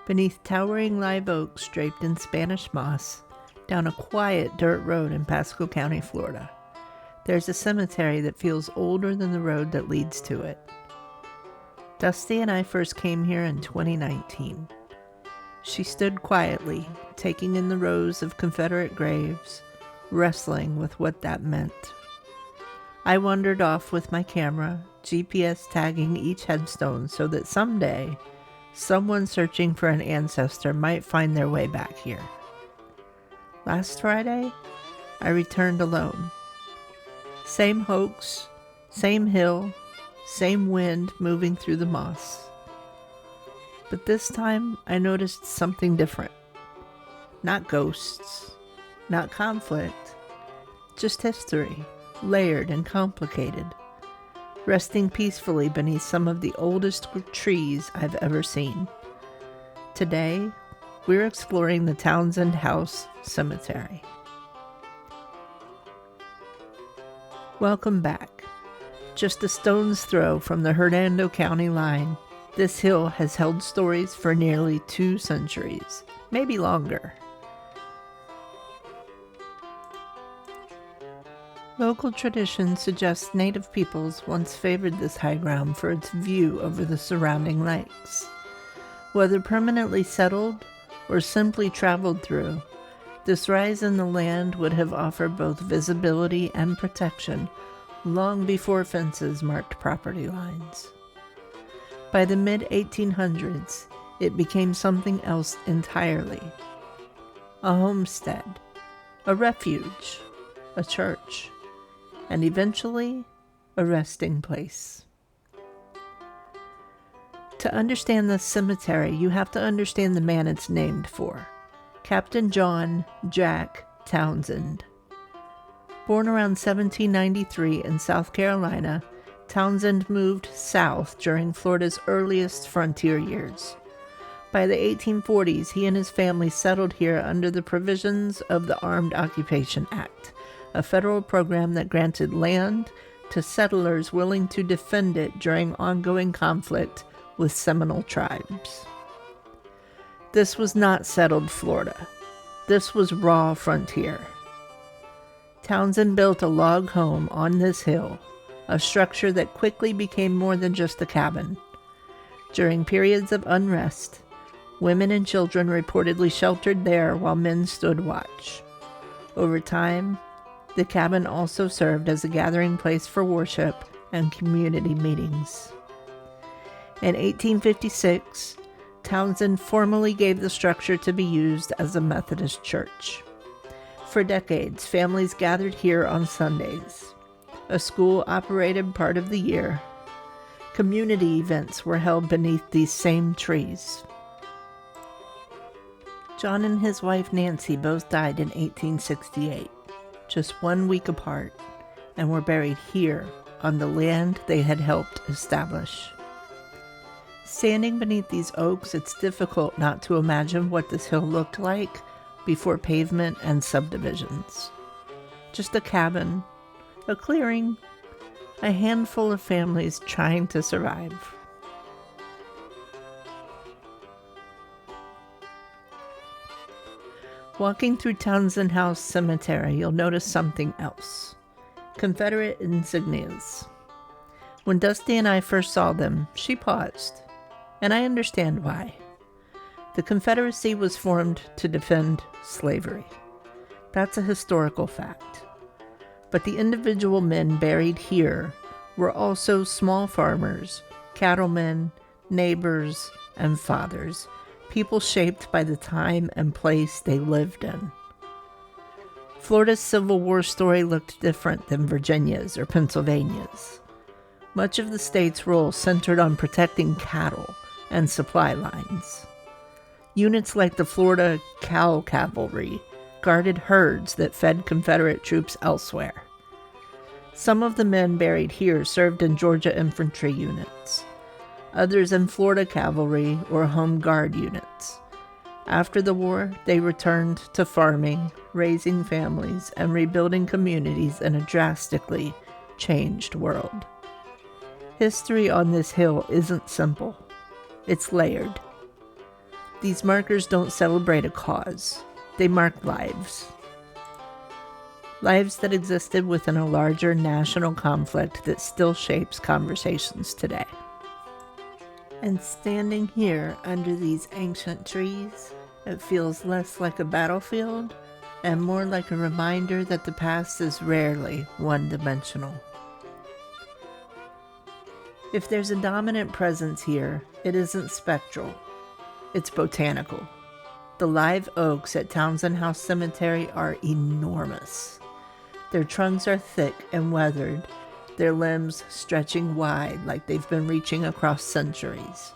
beneath towering live oaks draped in Spanish moss, down a quiet dirt road in Pasco County, Florida. There's a cemetery that feels older than the road that leads to it. Dusty and I first came here in 2019. She stood quietly, taking in the rows of Confederate graves, wrestling with what that meant. I wandered off with my camera, GPS tagging each headstone so that someday, someone searching for an ancestor might find their way back here. Last Friday, I returned alone. Same hoax, same hill, same wind moving through the moss. But this time, I noticed something different. Not ghosts, not conflict, just history, layered and complicated, resting peacefully beneath some of the oldest trees I've ever seen. Today, we're exploring the Townsend House Cemetery. Welcome back. Just a stone's throw from the Hernando County line, this hill has held stories for nearly 2 centuries, maybe longer. Local tradition suggests native peoples once favored this high ground for its view over the surrounding lakes. Whether permanently settled or simply traveled through, this rise in the land would have offered both visibility and protection long before fences marked property lines. By the mid-1800s, it became something else entirely. A homestead, a refuge, a church, and eventually a resting place. To understand this cemetery, you have to understand the man it's named for, Captain John Jack Townsend. Born around 1793 in South Carolina, Townsend moved south during Florida's earliest frontier years. By the 1840s, he and his family settled here under the provisions of the Armed Occupation Act, a federal program that granted land to settlers willing to defend it during ongoing conflict with Seminole tribes. This was not settled Florida. This was raw frontier. Townsend built a log home on this hill, a structure that quickly became more than just a cabin. During periods of unrest, women and children reportedly sheltered there while men stood watch. Over time, the cabin also served as a gathering place for worship and community meetings. In 1856, Townsend formally gave the structure to be used as a Methodist church. For decades, families gathered here on Sundays. A school operated part of the year. Community events were held beneath these same trees. John and his wife Nancy both died in 1868, just 1 week apart, and were buried here on the land they had helped establish. Standing beneath these oaks, it's difficult not to imagine what this hill looked like before pavement and subdivisions. Just a cabin, a clearing, a handful of families trying to survive. Walking through Townsend House Cemetery, you'll notice something else. Confederate insignias. When Dusty and I first saw them, she paused, and I understand why. The Confederacy was formed to defend slavery. That's a historical fact. But the individual men buried here were also small farmers, cattlemen, neighbors, and fathers, people shaped by the time and place they lived in. Florida's Civil War story looked different than Virginia's or Pennsylvania's. Much of the state's role centered on protecting cattle and supply lines. Units like the Florida Cow Cavalry guarded herds that fed Confederate troops elsewhere. Some of the men buried here served in Georgia infantry units, others in Florida cavalry or home guard units. After the war, they returned to farming, raising families, and rebuilding communities in a drastically changed world. History on this hill isn't simple. It's layered. These markers don't celebrate a cause. They mark lives. Lives that existed within a larger national conflict that still shapes conversations today. And standing here under these ancient trees, it feels less like a battlefield and more like a reminder that the past is rarely one-dimensional. If there's a dominant presence here, it isn't spectral, it's botanical. The live oaks at Townsend House Cemetery are enormous. Their trunks are thick and weathered, their limbs stretching wide like they've been reaching across centuries.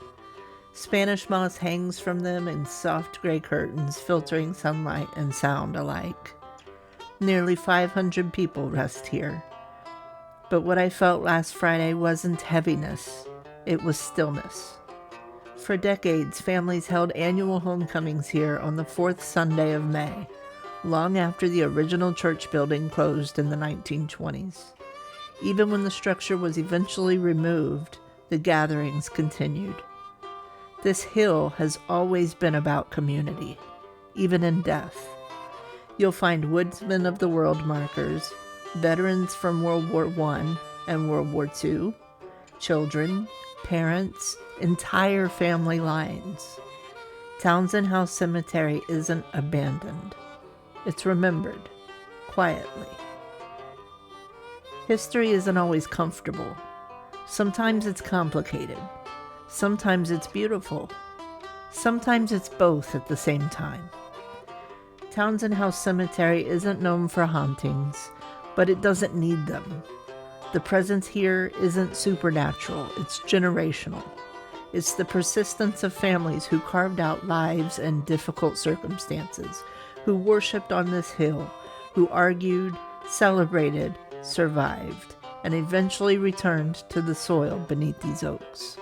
Spanish moss hangs from them in soft gray curtains, filtering sunlight and sound alike. Nearly 500 people rest here. But what I felt last Friday wasn't heaviness, it was stillness. For decades, families held annual homecomings here on the fourth Sunday of May, long after the original church building closed in the 1920s. Even when the structure was eventually removed, the gatherings continued. This hill has always been about community, even in death. You'll find Woodsmen of the World markers, veterans from World War I and World War II, children, parents, entire family lines. Townsend House Cemetery isn't abandoned. It's remembered, quietly. History isn't always comfortable. Sometimes it's complicated. Sometimes it's beautiful. Sometimes it's both at the same time. Townsend House Cemetery isn't known for hauntings, but it doesn't need them. The presence here isn't supernatural, it's generational. It's the persistence of families who carved out lives in difficult circumstances, who worshipped on this hill, who argued, celebrated, survived, and eventually returned to the soil beneath these oaks.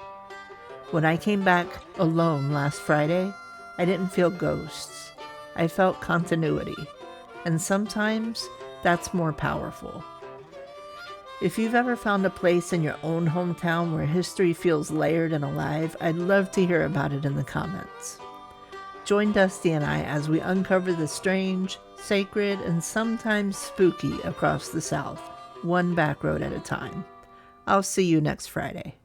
When I came back alone last Friday, I didn't feel ghosts. I felt continuity, and sometimes that's more powerful. If you've ever found a place in your own hometown where history feels layered and alive, I'd love to hear about it in the comments. Join Dusty and I as we uncover the strange, sacred, and sometimes spooky across the South, one back road at a time. I'll see you next Friday.